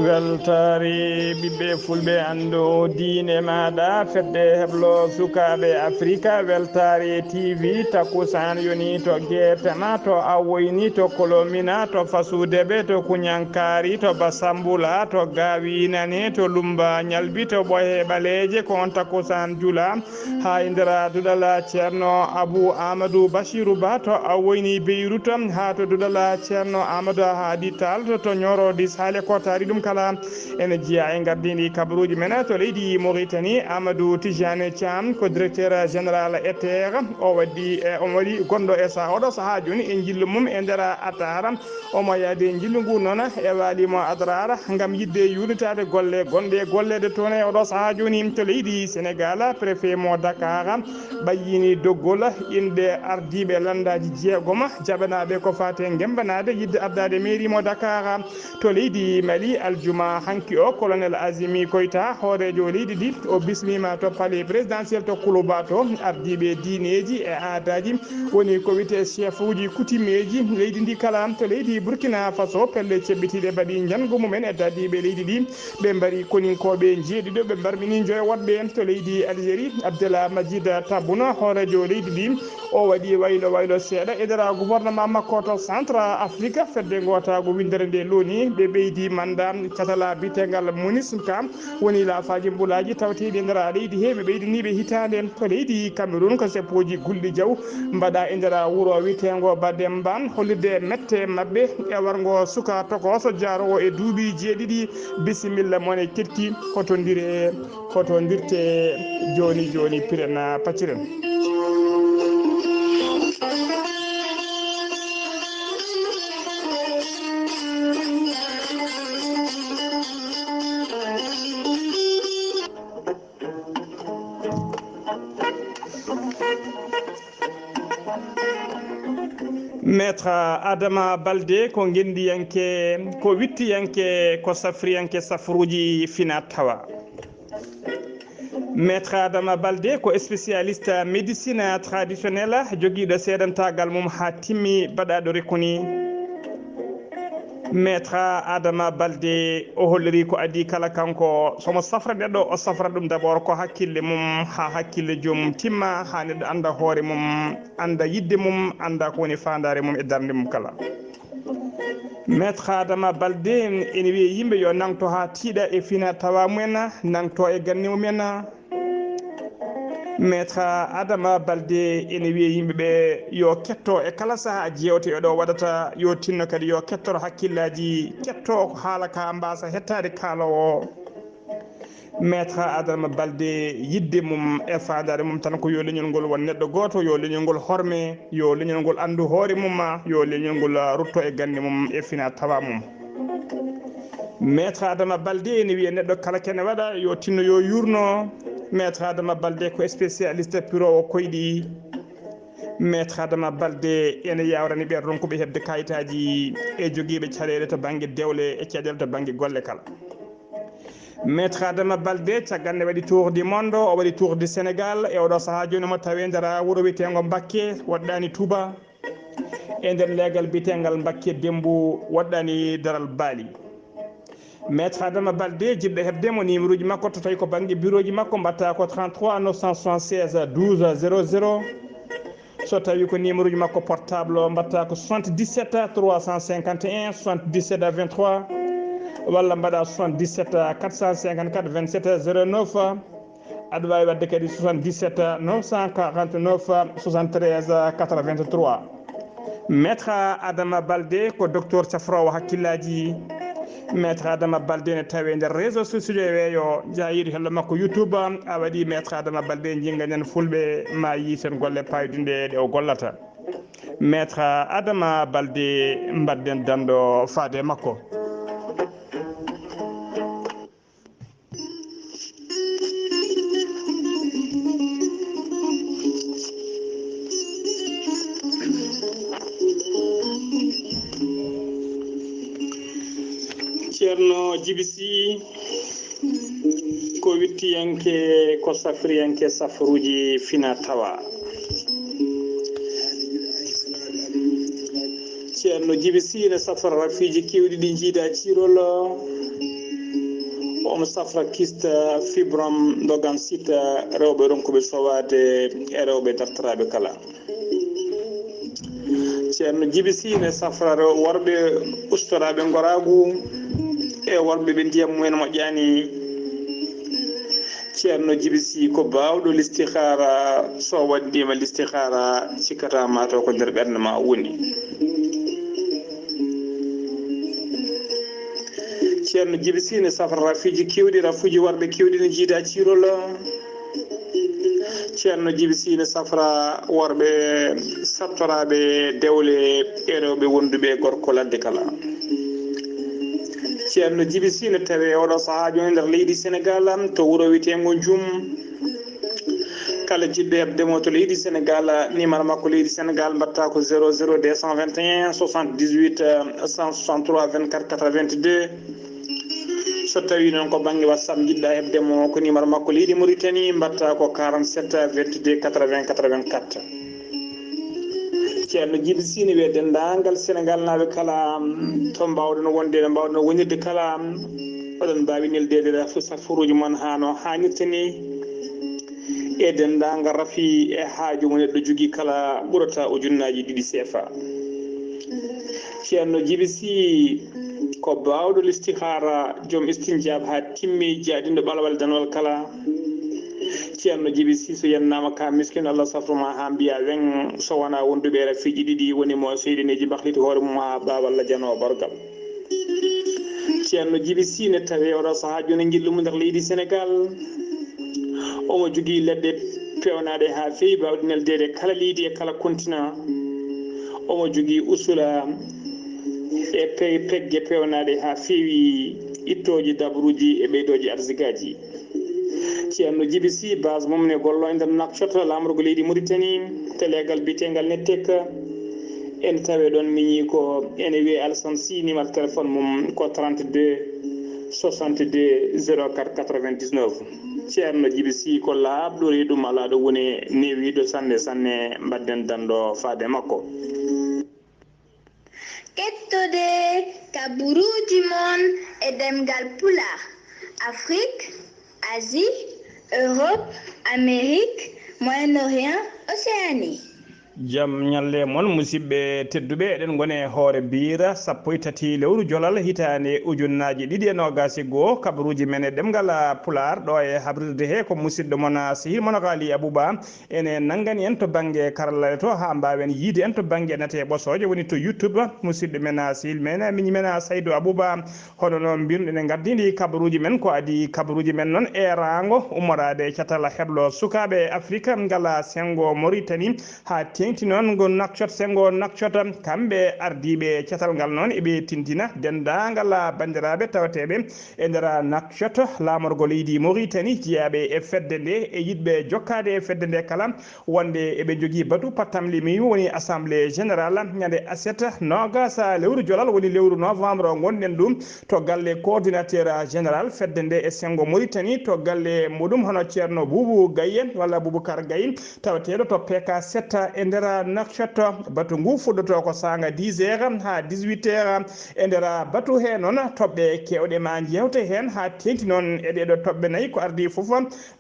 weltare ɓiɓɓe fulɓe ando diine maɗa fedde heblo sukaɓe africa weltare tv takusan yoni to guetema to awoyni to kolomina to fasudeɓe to kuñankari to basambula to gawinane to lumba ñalbi to ɓoye ɓaleje ko on takusan juula ha indira duɗala ceerno abou amadou bachirou ba to awoyni beyrut ha to duɗala ceerno amadou haadi tall to ñorodi sale kotari ɗum kala ene jiiya e gardidi kabaruji men to leydi Mauritanie. Amadou Tijane Thiam ko directeur général ETR o waɗi gonɗo e oɗo saaha joni e jillu mum e nder Atar omo yaade jillu ngu noon e walimo Adrar gam yidde yurnitade golle gonɗe gollede toon e oɗo saaha joni to leydi Sénégal. Préfet mo Dakar ɓayyini doggol inde ardiɓe landaji jeegom jaɓanaɓe ko fate gembanade yidde addade mairie mo Dakar. To leydi Mali aljuma hanki o colonel Azimi Koita hoorejo leydi ndi o bismima to palais présidentiel to Koulouba to ardiɓe diineji e aadaji woni ko wiyete chef uji coutumeji leydi ndi kala. To leydi Burkina Faso pelle ceɓɓitiɗe mbaɗi jango mumen e dadiɓe leydi ɗi ɓe mbari koninkoɓe jeeɗiɗo ɓe mbarmini joye woɗɓe. To leydi Algérie Abdallah Majid Tabboune hoorejo leydi ndi o waɗi waylo seeɗa e nder gouvernement makko to centre Afrique fedde gotago windere nde looni ɓe ɓeydi manda catala bitegal MONUSCA woni laafaji mbulaji tawteɗi e nder leydi he ɓe ɓeydiniɓe hitande. To leydi Cameroun ko seppoji gulɗi jaw mbaɗa e nder wuuro witego Bademba hollirde mette mabɓe e wargo suka tokoso jarowo e duuɓi jeeɗiɗi bisimilla mone ketti hotondirte joni pirena pacciren. Maître Adama Baldé ko gendiyanke ko wittiyanke ko safriyanke safruji fina tawa. Maître Adama Baldé ko spécialiste médecine traditionnelle joguiɗo seedantagal mum ha timmi baɗaɗo rekoni. Maître Adama Baldé o holliri ko adi kala kanko somo safra neɗɗo o safra ɗum d' abord ko hakkille mum ha hakkille jomum timma ha neɗɗo anda hoore mum anda yidde mum anda ko woni fandare mum e darde mum kala. Maître Adama Baldé ene wiye yimɓe yo nangto ha tiiɗa e fina tawa mumen nangto e ganne mumen. Maître Adama Baldé ene wiye yimɓeɓe yo ketto e kala saaha jewteɗo waɗata yo tinno kadi yo kettoro hakkillaji ketto haala ka mbasa hettade kaalowo. Maître Adama Baldé yidde mum e fandare mum tan ko yo leñol ngol won neɗɗo goto, yo leñol ngol horme, yo leñol ngol andu hoore mum, yo leñol ngol rutto e gande mum e fina tawa mum. Maître Adama Baldé ene wiye neɗɗo kala kene waɗa yo tinno yo yurno. Maître Adama Baldé ko spécialiste pirowo koyɗi. Maître Adama Baldé ene yawrani ɓe ronkuɓe hebde kayitaji e joguiɓe caɗele to banggue dewle e caɗele to banggue golle kala. Maître Adama Baldé caggal nde waɗi tour du monde o waɗi tour du Sénégal e oɗo saaha joni mo tawi nder wuuro wiyetego Mbacké woɗɗani Touba e nder leegal bitegal Mbacké Dembu woɗɗani daral Bali. Maître Adama Baldé jiɗɗo hebdemo numéro ji makko to tawi ko banggue bureau ji makko mbatta ko 33 976 12 00 so tawi ko numéro ji makko portable mbatta ko 77 351 77 23 walla mbaɗa 77 454 27 09 aɗa wawi wadde kadi 77 949 73 83. Maître Adama Baldé ko docteur safrowo hakkillaji. Maître Adama Baldé ne tawi nder réseau sociaux e weeyo jayiɗo hello makko YouTube a waɗi Maître Adama Baldé jinganen fulɓe ma yiten golle paydude ɗe o gollata. Maître Adama Baldé mbadden dando faade makko. ceerno jibisi ko wittiyanke ko safriyanke safaruji fina tawa ceerno jibisi ne safara rafiji kewɗi ɗi jiida cirolo omo safra kista fibrom dogan sita rewɓe ronkuɓe sowade e rewɓe dartaraɓe kala ceerno jibisi ne safra worɓe ustoraɓe goragu e worɓe ɓe ndiyam mumen moƴƴani ceerno jibisi ko bawɗo listihara so waddima listihara cikkata mataw ko nder ɓernde ma woni ceerno jibisi ne safra rafiji kewɗi rafuji worɓe kewɗi ne jiida cirol ceerno jibisi ne safra worɓe sattoraɓe dewle e rewɓe wonduɓe gorko ladde kala ceerno jibisi ne tawi oɗo saaha joni nder leydi sénégal to wuuro wiyetego jum kala jiɗɗo hebdemo to leydi sénégal numéro makko leydi sénégal mbatta ko 00 221 78 163 24 82 so tawi noon ko banggue whatsapp jiɗɗa hebdemo ko numéro makko leydi Mauritanie mbatta ko 47 22 80 84 ceerno jibisi ne wiye dendagal sénégal naɓe kala to mbawɗon wonde no mbawɗon wonirde kala oɗon mbawi neldede safaruji moon ha no hannirta ni e dendagal rafi e haaju mo neɗɗo jogui kala ɓurata ujunnaji 2 CFA ceerno jibisi ko bawɗo listihara joom istinjab ha timmi jaaɗindo ɓalawal danwal kala ceerno jibisi so yennama ka miskino Allah safruma ha mbiya wen so wona wonduɓe rafiji ɗiɗi woni mo seydineji bahliti hoore mum ha baballa janowo bargal ceerno jibisi ne tawi oɗo saaha joni jillumu nder leydi sénégal omo jogui leɗɗe pewnaɗe ha fewi bawɗi neldede kala leydi e kala continent omo jogui usula e pegge pewnaɗe ha fewi ittoji dabruji e ɓeydoji arsigaji ceerno jibisi base mum ne gollo e nder Nouakchott lamorgo leydi Mauritanie télégal bitegal nettek ene tawe ɗon miñi ko ene wiye Alassane Sy numéro téléphone mum ko 32 62 04 99 ceerno jibisi ko laaɓɗo reeɗum ala ɗo woni newiɗo sanne sanne mbadden danɗo faade makko kettode kaburuji mon e demgal pulaar Afrique Asie Europe Amérique Moyen-Orient Océanie jaam ñalle moon musidɓe tedduɓe eɗen gone hoore biira sappo e tati lewru jolal hitande ujunnaji ɗiɗi e nogas e goho kabaruji men e ɗemgal pular ɗo e habrirde he ko musidɗo moon sehil moon kaali abouba ene nanggani en to banggue karallale to ha mbawen yiide en to banggue nate ɓosoje woni to YouTube musidɗo men sehil men miñi men Saydou Abouba hono noon mbinoɗen e gardidi kabaruji men ko adi kabaruji men noon e rango ummorade catala heblo sukaɓe Afrique ngal sengo Mauritanie ha tengti noon go Nouakchott sengo Nouakchott kamɓe ardiɓe cetal ngal noon eɓe tintina dendagal bandiraɓe tawateɓe e nder Nouakchott lamorgo leydi Mauritanie jeeyaɓe e fedde nde e yiɗɓe jokkade e fedde nde kala wonde eɓe jogui batu pattamli mi woni assemblée générale ñande aset nogas lewru jolal woni lewru novembre gonɗen ɗum to galle coordinateur général fedde nde e sengo Mauritanie to galle muɗum hono ceerno Boubou Gaye walla Boubacar Gaye tawateɗo to PK 7 e nder Nouakchott batu ngu fuɗɗoto ko sanga 10 heures ha 18 heures e nder batu he noon toɓɓe kewɗe ma jewte hen ha tengti noon e ɗeɗo toɓɓe nayyi ko ardi foof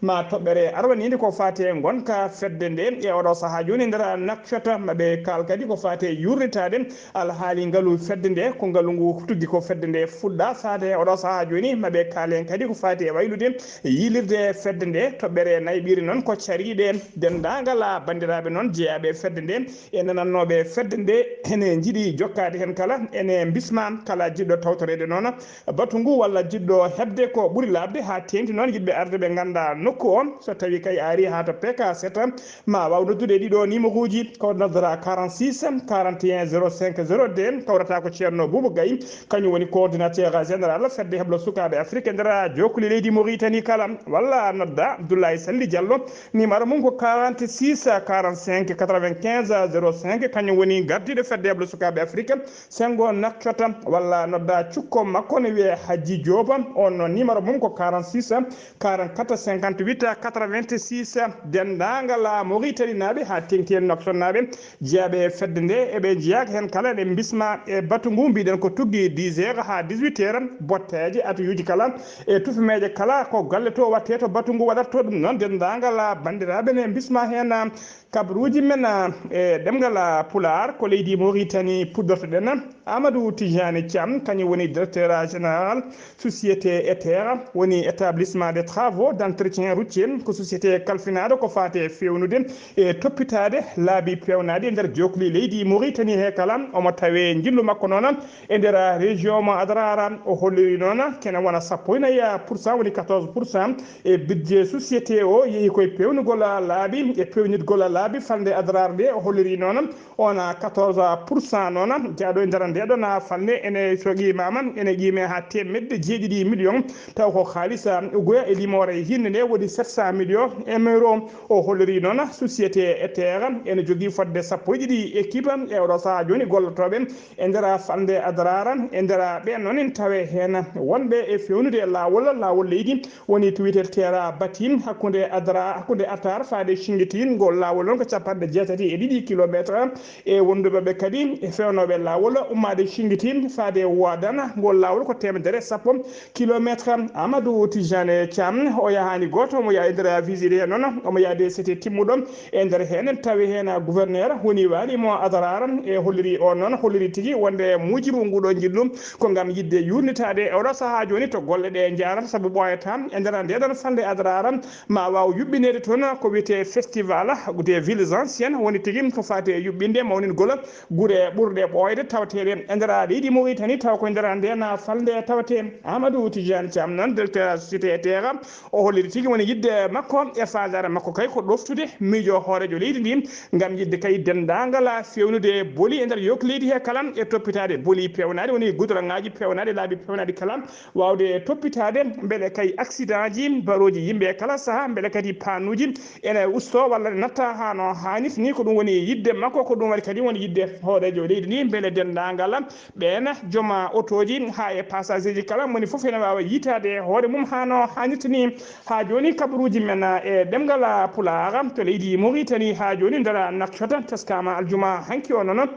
ma toɓɓere arwanide ko fate gonka fedde nde e oɗo saaha joni nder Nouakchott maɓe kal kadi ko fate yurnitade alhaali ngaalu fedde nde ko ngaalu ngu tugui ko fedde nde fuɗɗa sade oɗo saaha joni maɓe kaalen kadi ko fate waylude yilirde fedde nde toɓɓere nayɓiri noon ko cariɗe dendagal bandiraɓe noon jeeyaɓe fedde nde e nanannoɓe fedde nde ene jiiɗi jokkade hen kala ene bisma kala jiɗɗo tawtorede noon batu ngu walla jiɗɗo hebde ko ɓuuri labde ha tengti noon yidɓe arde ɓe ganda nokku on so tawi kay ari ha to PK 7 ma waw noddude ɗiɗo numéro uji ko noddora 46 41 05 02 kawrata ko ceerno Boubou Gaye kañum woni coordinateur général fedde heblo sukaɓe Afrique e nder jokkuli leydi Mauritanie kala walla nodda Abdoulaye Salli Diallo numéro mum ko 46 45 95 95 05 kañum woni gardiɗo feddeɓle sukaɓe Afrique sengo nakkata walla nodda cukko makko ne wiye Hadji Diop on numéro mum ko 46 44 58 86 dendagal Mauritanie naɓe ha tengti en noktonnaɓe jeeyaɓe fedde nde eɓe jeeyaka hen kala ɗe bisma e batu ngu mbiɗen ko tuggi 10 heures ha 18 heures botteje atuyuji kala e tufumeje kala ko galle to watte to batu ngu waɗat to ɗum noon dendagal bandiraɓe ne bisma hen kabruji men e ɗemgal Pulaar ko leydi Mauritanie puddorto ɗen Amadou Tijani Thiam kañum woni directeur général société ETER woni établissement des travaux d'entretien routier ko société kalfinaɗo ko fate fewnude e toppitade laabi pewnaɗi e nder jokli leydi Mauritanie he kala omo tawe jillu makko noon e nder région mo Adrara o holliri noon kene wona 14% woni 14% e budget société o yeehi koye pewnugol laabi e pewnitgol laabi falde Adrara nde o holliri noon ona 14% noon jaaɗo e nder nde ɗon falde ene so qimama ene qime ha temedde jeeɗiɗi million taw ko haalisa goya e limore hinne nde woodi 700 million euro o holliri noon société ETER ene jogui fodde 12 équipe e oɗo saaha joni gollotoɓe e nder falde Adrara e nder ɓen noon en tawe hen wonɓe e fewnude lawol leydi woni to wiyete terra batim hakkude Atar faade Chinguitin ngol lawol noon ko 32 kilométre e wonduɓeɓe kadi e fewnoɓe lawol ummade Chinguitin faade Wadana ngol lawol ko 110 kilométre Amadou Tijane Thiam o yahani goto omo yaa e nder visite hen noon omo yaade c'était timmuɗo e nder hen tawi hen gouverneur woni walimo Adrara e holliri on noon holliri tigui wonde mujibu nguɗo jillum ko gam yidde yurnitade e oɗo saaha joni to golle ɗe jarata saabu ɓoyata e nder ndeɗon falde Adrara ma waw yuɓɓinede toon ko wiyete festival des villes anciennes woni tigui ko fate yuɓɓinde mawningol guure ɓurɗe ɓoyde tawateɗe e nder leydi Mauritanie taw ko nder nden falde tawate Amadou Tidiane Thiam noon directeur société ETER o holliri tigui woni yidde makko e fasare makko kay ko ɗoftude miijo hoorejo leydi ndi gam yidde kay dendagal fewnude booli e nder yok leydi he kala e toppitade booli pewnaɗi woni goudron ngaji pewnaɗi laabi pewnaɗi kala wawde toppitade beele kay accident ji baroji yimɓe kala saaha beele kadi panuji ene usto walla natta ha no hannit ni ko ɗum woni yidde makko ko ɗum waɗi kadi woni yidde hoorejo leydi ndi beele dendagal ɓen jooma autoji ha e passager ji kala moni foof ene wawa yitade hoore mum ha no hannit ni ha joni kabaruji men e ɗemgal Pulaar to leydi Mauritanie ha joni nder nakkata teskama aljuma hanki o noon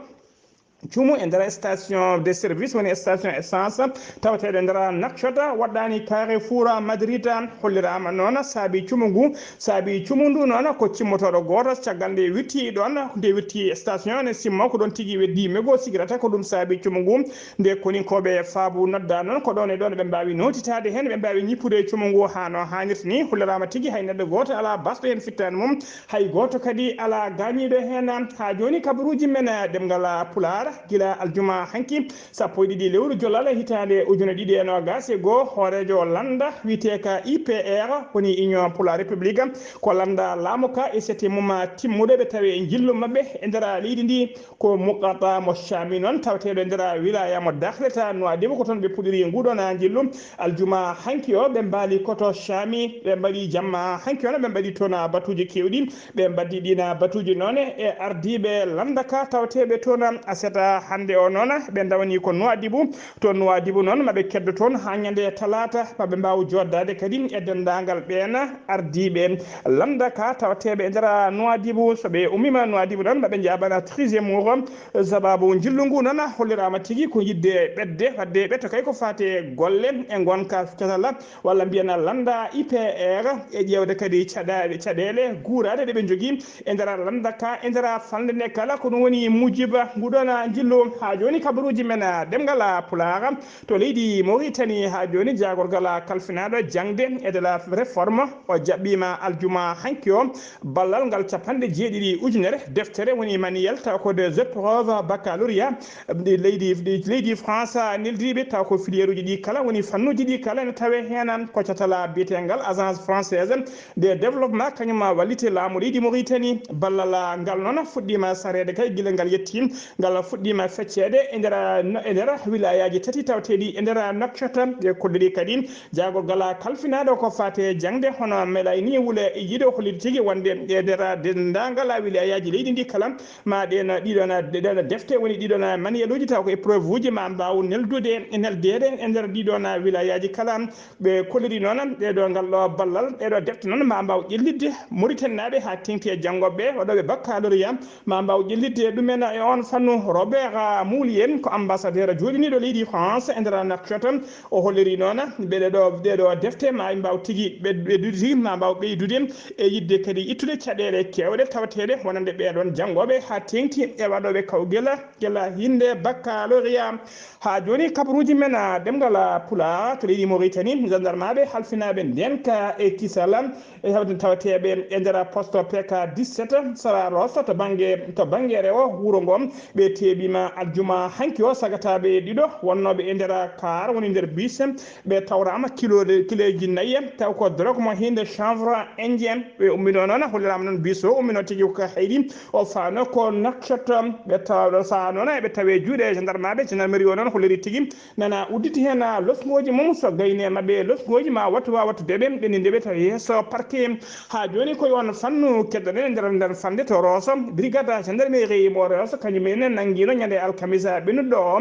cuumu e nder station de service woni station essence tawateɗe nder nakshota waɗɗani Carrefour Madrid hollirama noon saabi cuumu ngu saabi cuumu ndu noon ko cimmotoɗo goto caggal nde wirti ɗon nde wirti station ne simmo ko ɗon tigui weddi mégo sigirata ko ɗum saabi cuumu ngu nde koninkoɓe faabu nodda noon ko ɗon e ɗon ɓe mbawi notitade hen ɓe mbawi ñippude cuumu ngu ha no hannirta ni hollirama tigui hay neɗɗo goto ala basɗo hen fittani mum hay goto kadi ala gañiɗo hen ha joni kabaruji men ɗemgal Pulaar gila aljuma hanki sappo e ɗiɗi lewru jollal hitande ujune ɗiɗi e nogas e goho hoorejo landa wiyeteka IPR woni union pour la république ko landa laamu ka e sete mum timmuɗo ɓe tawi e jillu mabɓe e nder leydi ndi ko muqata mo chami noon tawateɗo e nder wilaya mo dahleta Nouadhibou ko toon ɓe puɗɗori nguɗon jillu aljuma hanki o ɓe mbaali koto chami ɓe mbaɗi jamma hanki on ɓe mbaɗi toon batuji kewɗi ɓe mbaddi ɗina batuji noon e ardiɓe landa ka tawateɓe toon aseta hande o noon ɓe dawani ko Nouadhibou to Nouadhibou noon maɓe keddo toon ha ñande talata maɓe mbawa joddade kadi e dendagal ɓen ardiɓe landa ka tawateɓe e nder Nouadhibou soɓe ummima Nouadhibou noon maɓe jabana 3e mouro sababu jillu ngu noon hollirama tigui ko yidde ɓedde wadde ɓetto kay ko fate golle e gonka ketala walla mbiyana landa IPR e ƴewde kadi caɗele guurade ɗeɓe jogui e nder landa ka e nder falde nde kala ko ɗum woni mujiba nguɗon jillu ha joni kabaruji men ɗemgal Pulaar to leydi Mauritanie ha joni jagorgal kalfinaɗo jangde e de la réforme o jaɓɓima aljuma hanki o ballal ngal 90 ujunere deftere woni manuel taw ko des épreuves baccalauréat leydi France neldiɓe taw ko filière uji ɗi kala woni fannuji ɗi kala ne tawe hen ko catala biyetengal agence française de développement kañum wallite laamu leydi Mauritanie ballal ngal noon fuɗɗima sarede kay guila ngal yetti ngal fuɗɗima feccede e nder wilayaji tati tawteɗi e nder Nouakchott e kolliri kadi jagol gala kalfinaɗo ko fate jangde hono meeɗa ni wule yiiɗo holide tigui wonde e nder dendagal wilayaji leydi ndi kala ma ɗiɗon defte woni ɗiɗon manueluji taw ko épreuve uji ma mbaw neldede e nder ɗiɗon wilayaji kala ɓe kolliri noon ɗeɗo ngalɗo ballal ɗeɗo defte noon ma mbaw ƴellidde Mauritanie naɓe ha tengti e janggoɓe waɗoɓe baccalauréat ma mbaw ƴellidde ɗumen e on fannu Robert Mouli en ko ambassadeur joɗiniɗo leydi France e nder Nouakchott o holliri noon ɗeɗo defte ma mbaw tigui ɓeddude tigui ma mbaw ɓeydude e yidde kadi ittude caɗele kewɗe tawateɗe wonande ɓeɗon janggoɓe ha tengti e waɗoɓe kawguela gela hinde baccalauréat ha joni kabaruji men ɗemgal pula to leydi Mauritanie gendarme ɓe halfinaɓe ndenka e kisala e tawateɓe e nder poste PK 17 Sara Ross to banggue rewo wuuro ngom ɓe teɓima aljuma hanki o sagataɓe ɗiɗo wonnoɓe e nder car woni nder bus ɓe tawrama kiloji 4 taw ko drogue mo hinde chanvre indien ɓe ummino noon hollirama noon bus o ummino tigui ko hayɗi o fano ko Nouakchott ɓe tawɗo saaha noon eɓe tawe juuɗe gendarme gendarmerie o noon holliri tigui nana udditi hen losgoji mum so gayne mabɓe losgoji ma wattu wattudeɓe ɗennindeɓe to yesso parquet ha joni koye on fannu keddoɗen nder fande to Rosso brigade gendarmerie mo Rosso kañumen nanguino ñande alkamisa ɓennuɗo o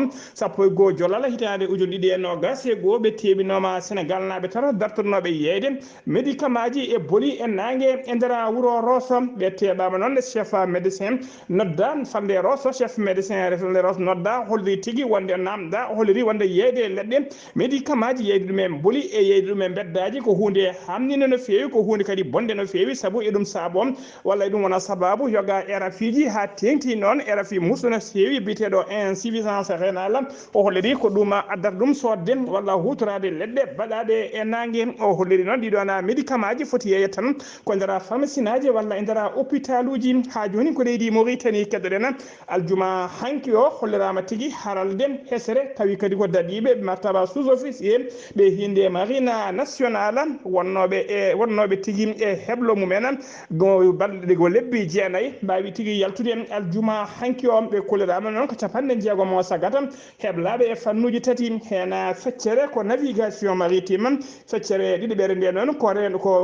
1 Joolal hitande ujune 2021 ɓe teɓinoma Sénégal naɓe tan dartonoɓe yeyde médicament ji e booli e nangue e nder wuuro Rosso ɓe teɓama noon chef médecin nodda fande Rosso chef médecin refde Rosso nodda holliri tigui wonde namda holliri wonde yeyde leɗɗe médicament ji yeyde ɗumen booli e yeyde ɗumen beddaji ko hunde hamnide no fewi ko hunde kadi bonde no fewi saabu e ɗum saabo walla e ɗum wona sababu yoga RFI ji ha tengti noon RFI musɗo no fewi biteɗo insuffisance rénale o holliri ko ɗum addata ɗum sodde walla hutorade leɗɗe baɗaɗe e nangue o holliri noon ɗiɗon médicament ji foti yeeyat tan ko nder pharmacie naji walla e nder hôpital uji ha joni ko leydi Mauritanie keddoɗen aljuma hanki o hollirama tigui haralde hesere tawi kadi ko daɗiɓe martaba sous officier ɓe hinde marine nationale wonnoɓe tigui e heblo mumen balɗe go lebbi jeenayyi mbawi tigui yaltude aljuma hanki o ɓe kollirama noon ko 60 sagata heblaɓe e fannuji tati hen feccere ko navigation maritime feccere ɗiɗi ɓere nde noon ko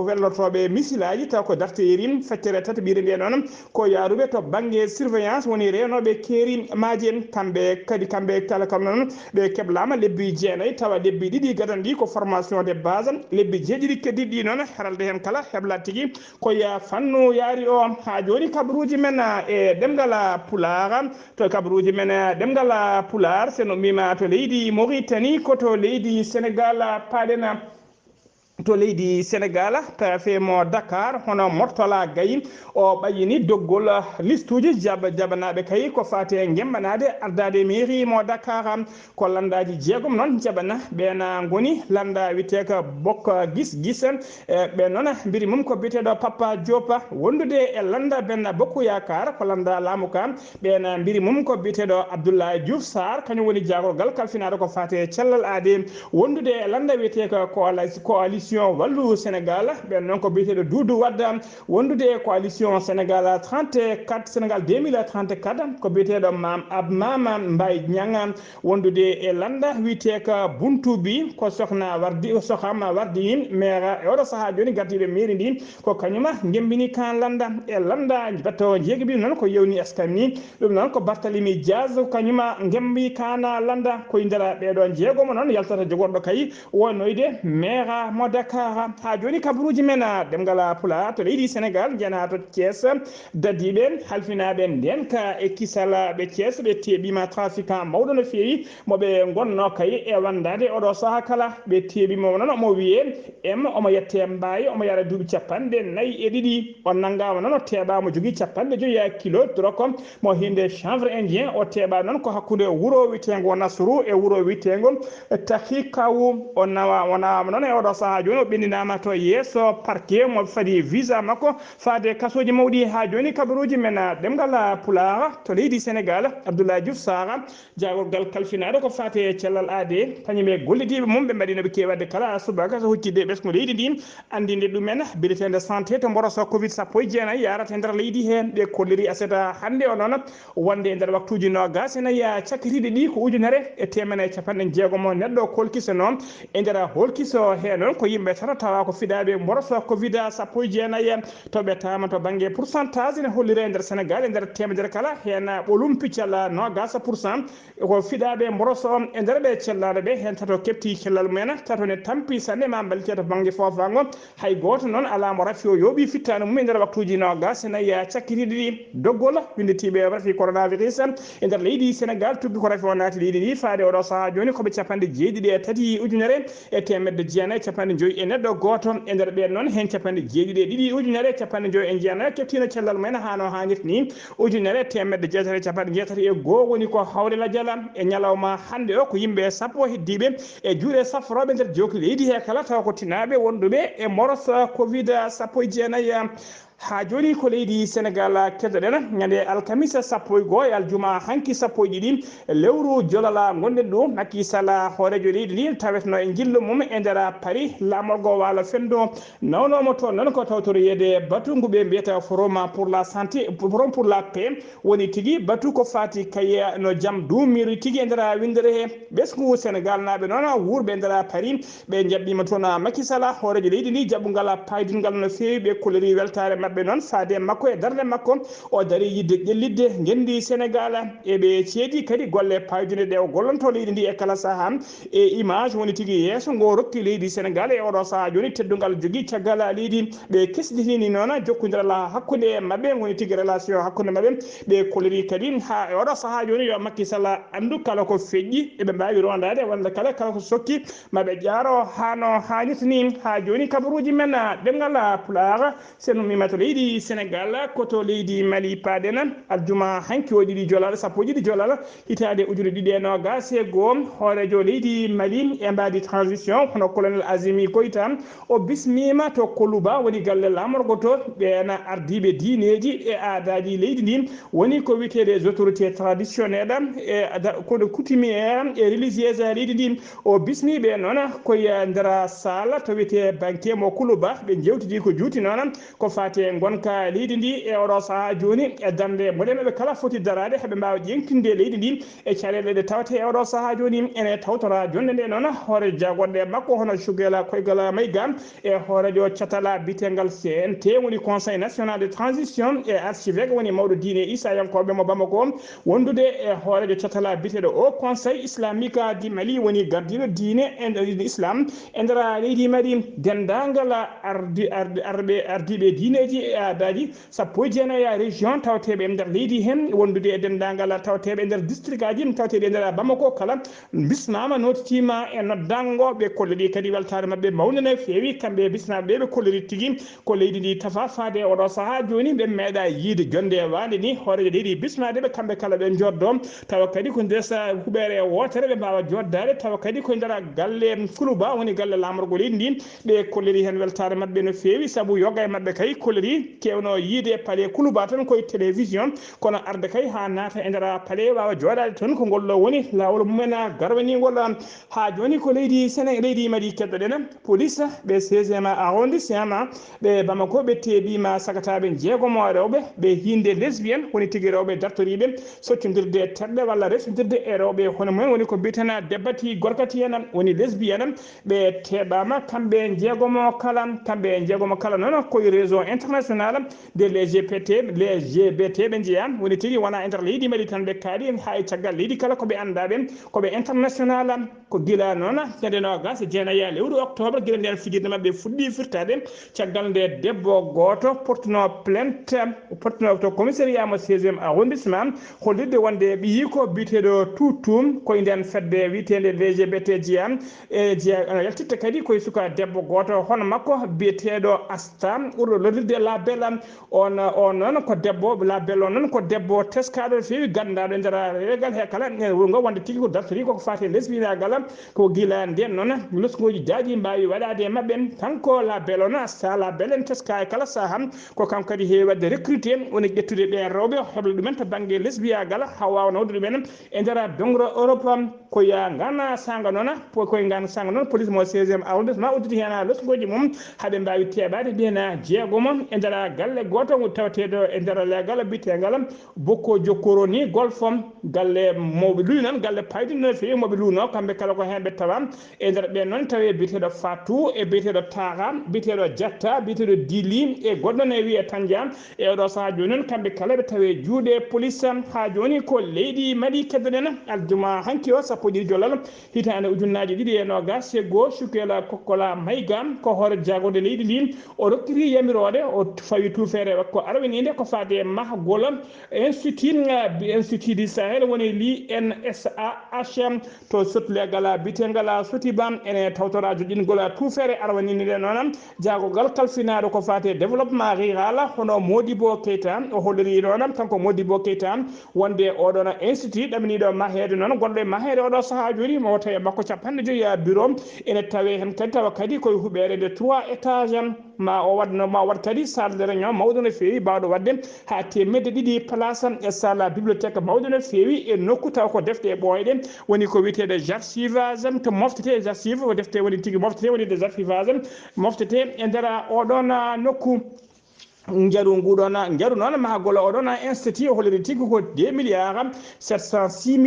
wellotoɓe missilaji taw ko darteyeri feccere tati ɓiri nde noon ko yaruɓe to banggue surveillance woni rewnoɓe keeri maji kamɓe kala kam noon ɓe keblama lebbi jeenayyi tawa lebbi ɗiɗi gadon ɗi ko formation de base lebbi jeeɗiɗi keddiɗi noon haralde hen kala hebla tigui koye fannu yaari o ha joni kabaruji men e ɗemgal pular to kabaruji men ɗemgal pular seno mima to leydi Mauritanie koto leydi Sénégal paɗena to leydi Sénégal tafe mo Dakar hono Mortala Gaye o ɓayini doggol liste uji jabanaɓe kay ko fate gembanade ardade mairie mo Dakar ko landaji jeegom noon jabana ɓena goni landa witeka bokka gis ɓe noon mbiri mum ko biteɗo Papa Diop wondude e landa Benno Bokk Yakar ko landa laamu ka ɓena mbiri mum ko biteɗo Abdoulaye Diouf Sarr kañum woni jagorgal kalfinaɗo ko fate cellal aade wondude e landa witeka coalition wallu Sénégal ɓen noon ko biteɗo Doudou Wade wondude e coalition Sénégal 34 Sénégal 2034 ko biteɗo Mama Mbaye Niang wondude e landa witeka Buntubi ko soham wardi maire e oɗo saaha joni gardiɓe mairie ndi ko kañuma gembini kan landa e landa batto jeeguiɓi noon ko yewni Escani ɗum noon ko Barthélémy Diaz kañuma gembi kana landa koye nder ɓeɗo jeegomo noon yaltata jogorɗo kay wonoyde maire mo Dakar ha joni kabaruji men ɗemgal pula to leydi Sénégal jena to Thiès dadiɓe halfinaɓe ndenka e kisala ɓe Thiès ɓe teɓima trafiquant mawɗo no fewi moɓe gonno kay e wandade oɗo saaha kala ɓe teɓimo noon omo wiye omo yette mbayi omo yara duuɓi 42 o naggama noon o teɓama jogui 50 kilo drogue mo hinde chanvre indien o teɓa noon ko hakkude wuuro witego Nasrou e wuuro witego Tahikaw o nawama noon e oɗo saaha joni o ɓendinama to yesso parquet mo fadi visa makko faade kasoji mawɗi ha joni kabaruji men ɗemgal pulaar to leydi Sénégal Abdoulaye Diouf Sarr jagorgal kalfinaɗo ko fate cellal aade kañume gollidiɓe mum ɓe mbaɗino ɓe kewade kala subaka so huccide ɓesgu leydi ndi andinde ɗumen biletede santé to mboroso covid 19 yarata e nder leydi he ɓe kolliri aseta hande o noon wonde e nder waktuji nogas enayi cakkitiɗe ɗi ko ujunere e temene capanɗe jeegomo neɗɗo kolkiso noon e nder holkiso he noon ko yimɓe tata tawa ko fiɗaɓe mboroso covid 19 to ɓettama to banggue pourcentage ne hollire e nder Sénégal e nder temedere kala hen ɓolum piccal nogas % ko fiɗaɓe mboroso e nder ɓe cellaɗo ɓe hen tato kepti cellal mumen tato ne tampi sanne ma balite to banggue fofago hay goto noon ala mo rafi o yooɓi fittano mum e nder waktuji nogas enayi cakkitiɗe ɗi doggol winditiɓe rafi coronavirus e nder leydi Sénégal tubbi ko rafi o naati leydi ndi faade oɗo saaha joni koɓe capanɗe jeeɗiɗi e tati ujunere e temedde jeenayyi capanɗe joyyi e neɗɗo goto e nder ɓen noon hen capanɗe jeeɗiɗi e ɗiɗi ujunere capanɗe joyyi e jeenayyi keftino cellal mumen hano hannirta ni ujunere temedde jeetati capanɗe jeetati e goho woni ko hawre ladial e ñalawma hande o ko yimɓe sappo heddiɓe e juuɗe safroɓe nder jokki leydi he kala taw ko tinaɓe wonduɓe e moros covid 19 ha joni ko leydi Sénégal keddoɗen ñande alkamisa sappo e goho e aljuma hanki sappo e ɗiɗi lewru jolala gonɗen ɗo Macky Sall hoorejo leydi ndi tawetno e jillu mum e nder Paris lamorgo walo fendo nawnomo toon noon ko tawtoriede batu nguɓe mbiyata forum pour la santé forum pour la paix woni tigui batu ko fati kaye no jaam dumiri tigui e nder windere he ɓesgu Sénégal naɓe noon wurɓe e nder Paris ɓe jaɓɓima toon Macky Sall hoorejo leydi ndi jaɓɓugal paydingal no fewi ɓe kolori weltare mabɓe noon faade makko e darde makko o daari yidde ƴellidde gendi Sénégal eɓe ceedi kadi golle paydude ɗe o gollonto leydi ndi e kala saaha e image woni tigui yesso ngo rokki leydi Sénégal e oɗo saaha joni teddugal jogui caggal leydi ɓe kesditini noon jokkodiral hakkude mabɓe woni tigui relation hakkude mabɓe ɓe kolori kadi ha e oɗo saaha joni yo Macky Sall andu kala ko feƴƴi eɓe mbawi rondade walla kala ko sokki maɓe jaaro hano hannirta ni ha joni kabaruji men ɗemgal pulaar seno mimato leydi Sénégal koto leydi Mali paaden aljuma hanki o ɗiɗi jolal sappo ɗiɗi jolal hitande ujune ɗiɗi e nogas e goho hoorejo leydi Mali e mbadi transition hono colonel Azimi Koïta o bismima to Koluba woni galle lamorgo to ɓen ardiɓe diineji e aadaji leydi ndi woni ko wiyete des autorités traditionnelles e kono coutumière e religieuse leydi ndi o bismiɓe noon koye nder sala to wiyete banque mo Koluba ɓe jewtidi ko juuti noon ko fate gonka leydi ndi e oɗo saaha joni e darde moɗeɓe kala foti darade heɓe mbawa ƴeŋtinde leydi ndi e caɗele ɗe tawate e oɗo saaha joni ene tawtora jonde nde noon hoore jagonɗe makko hono Choguel Koygal Mayiga e hoorejo catala bitegal CNT woni conseil national de transition e archevêque woni mawɗo diine Issa Yankoɓe mo Bamako wondude e hoorejo catala biteɗo o conseil islamique di Mali woni gardiɗo diine e islam e nder leydi Mali dendagal ardiɓe diineji e aadaji sappo e jeenayyi région tawateɓe e nder leydi hen wondude e dendagal tawateɓe e nder district aji tawateɗe e nder Bamako kala bismama notitima e noddango ɓe kolliri kadi weltare mabɓe mawde no fewi kamɓe bisnaɓe ɓe kolliri tigui ko leydi ndi tafa faade oɗo saaha joni ɓe meeɗa yiide jonde wande ni hoorejo leydi bismadeɓe kamɓe kala ɓe joddo tawa kadi ko ndesa huɓere wotere ɓe mbawa joddade tawa kadi koye nder galle Kuluba woni galle lamorgo leydi ndi ɓe kolliri hen weltare mabɓe no fewi saabu yoga e mabɓe kay kolori kewno yiide paale Kuluba tan koye télévision kono arde kay ha naata e nder paale wawa joɗade toon ko ngollo woni lawol mumen garwanigol ha joni ko leydi Sénégal leydi Mali keddoɗen police ɓe 16e arrondissement ɓe Bamako ɓe teeɓima sagataɓe jeegomo rewɓe ɓe hinde lesbienne woni tigui rewɓe dartoriɓe soccodirde terɗe walla resodirde e rewɓe hono mumen woni ko mbiyetena debbati gorkati en woni lesbienne ɓe teeɓama kamɓe jeegomo kala noon koye réseau international de LGBT ɓe jeeya woni tigui wona e nder leydi Mali tan ɓe kaali ha e caggal leydi kala koɓe andaɓe koɓe international ko guila noon ñande nogas e jeenayyi lewru octobre guila nden fijirde mabɓe fuɗɗi firtade caggal nde debbo goto portuno plainte portuno to commissariat mo 16e arrondissement hollirde wonde ɓiyi ko biteɗo Toutou koye nden fedde witede LGBT jeeya e jeeya yaltitta kadi koye suka debbo goto hono makko biyeteɗo Asta ɓurɗo loddirde label on non ko debbo label non ko debbo teskaɗo fewi gandaɗo ndera regal he kala ngo wonde tigi ko dartori ko fati lesbinagal ko gila nden noon lusgoji jaaji mbawi waɗade mabɓe kanko label on sa label en teska e kala saaha ko kanko kadi heewi wadde recruté woni ƴettude ɓe rewɓe heɓla ɗumen to banggue lesbiyagal ha wawa nawde ɗumen e nder dongro Europe ko ya gana sanga noon koye gana sanga noon police mo 16e arrondissement udditi hen lusgoji mum haaɓe mbawi teɓade ɓena jeegomo e nder galle goto tawateɗo e nder legal bitegal bokko jokkoro ni golfom galle mawɓe luy noon galle paydi no fewi moɓe luuno kamɓe kala ko hen ɓe tawa e nder ɓen noon tawi biteɗo Fatou e biteɗo Taha biteɗo Diatta biteɗo Dili e goɗɗo ne wiye Tandia e oɗo saaha joni noon kamɓe kala ɓe tawe juuɗe police ha joni ko leydi Mali keddoɗen aljuma hanki o sappo ɗiɗi jollal hitande ujunnaje ɗiɗi e nogas e goho Sukela Kokkola Mayga ko hoore jagode leydi ndi o rokkiri yamirode o fawi tufere ko arwinide ko fade mahgol institut du Sahel woni l'INSAH to sotlegal bitegal Sotiba ene tawtorajo ɗingol tufere arwanide noon jagogal kalfinaɗo ko fate développement rural hono Modibo Keita o holliri noon kanko Modibo Keita wonde oɗon institut ɗaminiɗo mahede noon gonɗo e mahede oɗo saaha joni mo tawi makko 50 bureau ene tawe hen kadi tawa kadi koye huɓere de 3 étages ma o wat kadi salle de réunion mawɗo no fewi bawɗo wadde ha temedde ɗiɗi place e salle bibliothèque mawɗo no fewi e nokku taw ko defte ɓoyɗe woni ko wiyetede archivage to moftete archive o defte woni tigui moftete woni des archivages moftete e nder oɗon nokku jaru nguɗon jaru noon mahgol oɗon institut holliri tigui ko 2 milliards 706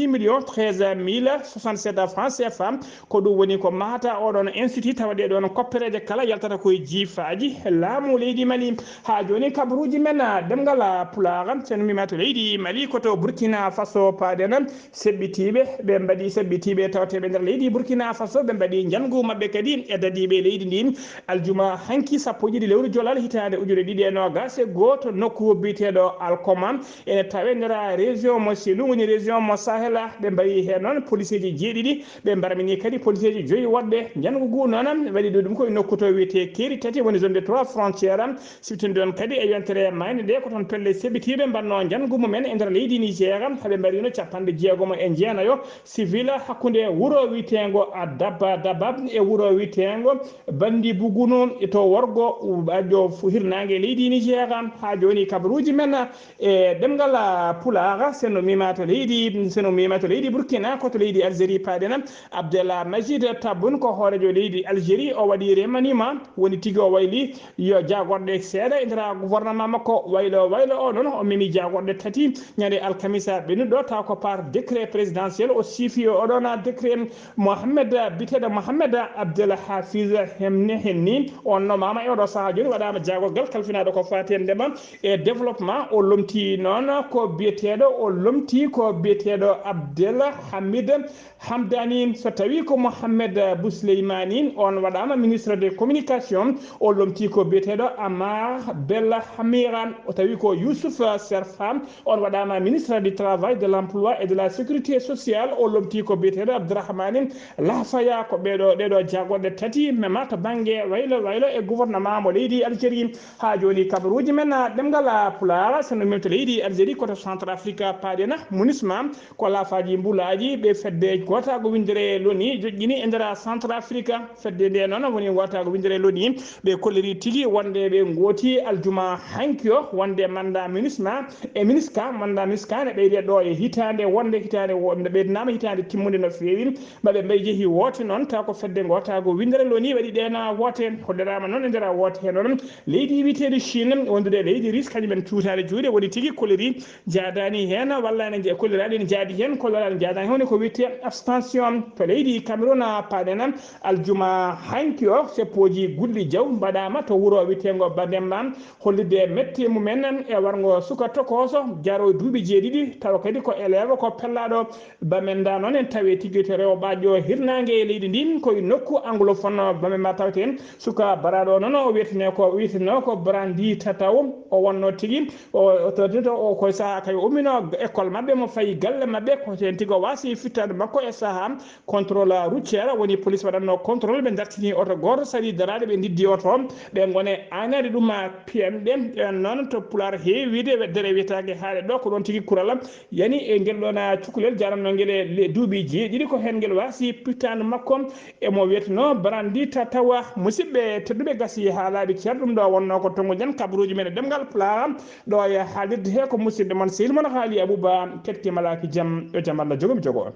millions 13 mille 67 francs CFA ko ɗum woni ko mahata oɗon institut tawaɗe ɗon koppereje kala yaltata koye jiifaji laamu leydi Mali ha joni kabaruji men demgal Pulaar sen mima to leydi Mali koto Burkina Faso paɗen seɓɓitiɓe ɓe mbaɗi seɓɓitiɓe tawateɓe nder leydi Burkina Faso ɓe mbaɗi jangu mabɓe kadi e dadiɓe leydi ndi aljuma hanki sappo ɗiɗi lewru jolal hitande ujune ɗiɗi e nogas e goto nokku biteɗo Alkoma ene tawe nder région mo Sénou woni région mo Sahel ɓe mbayi hen noon police ji jeeɗiɗi ɓe mbaramini kadi police ji joyi woɗɗe jango gu noon waɗi ɗum koye nokku to wiyete Kéri tati woni zone de 3 frontiére siftinde ɗon kadi e yontere mayde nde ko toon pelle seɓɓitiɓe mbanno jangu mumen e nder leydi Niger haɓe mbarino 60 civil hakkude wuuro witego Dabba e wuuro witego Bandi Bugunu to worgo ajo hirnangue leydi Niger ha joni kabaruji men e demgal Pulaar seno mimato leydi Burkina koto leydi Algérie paɗen Abdallah Majid Tabboune ko hoorejo leydi Algérie o waɗi remaniement woni tigui o wayli yo jagorɗe seeɗa e nder gouvernement makko waylo o noon o memi jagorɗe tati ñande alkamisa ɓennuɗo taw ko par décret présidentiel o siifi oɗon décret biteɗo Mohamed Abdel Hafiz henni on nomama e oɗo saaha joni waɗama jagorgal kalfinaɗo ko fate ndema e développement o lomti noon ko biyeteɗo Abdel Hamid Hamdani so tawi ko Mohamed Bousleymani on waɗama ministre des communications o lomti ko biyeteɗo Amar Bel Hamira o tawi ko Youssouf Serfam on waɗama ministre du travail de l'emploi et de la sécurité sociale o lomti ko biyeteɗo Abdourahmane Lafaya ko ɗeɗo jagorɗe tati mema to banggue waylo e gouvernement mo leydi Algérie ha joni kabaruji men ɗemgal Pulaar sono mimto leydi Algérie koto centre Afrique paɗena munisma ko laafaji mbulaji ɓe fedde gotago windere loni joƴƴini e nder centre Afrique fedde nde noon woni gotago windere loni ɓe kolliri tigui wonde ɓe gooti aljuma hanki o wonde manda munisma e miniska ne ɓeyde ɗo e hitande ɓeydinama hitande timmude no fewi maɓe mbayi jeehi woote noon taw ko fedde gotago windere loni waɗi ɗena woote hodderama noon e nder woote he noon leydi witeɗo Chine wondude leydi Russie kañumen tuutade juuɗe woni tigui kolleri jadani hen walla ene kolleraɗi ne jaadi hen kolleraɗi jadani hen woni ko witte abstention to leydi Cameroun paɗen aljuma hanki o seppoji gulɗi jaw mbaɗama to wuuro witego Bademba hollide mette mumen e wargo suka tokoso jaro duuɓi jeeɗiɗi tawa kadi ko élève ko pellaɗo bamenda noon en tawi tigui to rewɓajo hirnangue e leydi ndi koye nokku anglophone bamemba tawten suka baraɗo noon o wiyete wiyeteno ko brandi tataw o wonno tigi o tawdito o koye saaha kay ummino école mabɓe mo fayi galle mabɓe ko hen tigui o wasi fittade makko e saaha contrôle routiére woni police waɗanno contrôle ɓe dartini oto goto saaɗi daraɗe ɓe diddi oto ɓe gone anade ɗum PM ɗen noon to pular heewi wiide weddere wiyetake haale ɗo ko ɗon tigui kurala yani e guel ɗon cukalel jaranno guele duuɓi jeeɗiɗi ko hen guel wasi pittade makko emo wiyeteno brandi tawa musidɓe tedduɓe gasi ha laaɓi ceer ɗum ɗo wonno ko tongo jan kabaruji men e ɗemgal pulaar ɗo e haalirde he ko musidɗo moon sehil moon haali Abouba kettimalaki jaam yo jaam Allah jogomi jogo on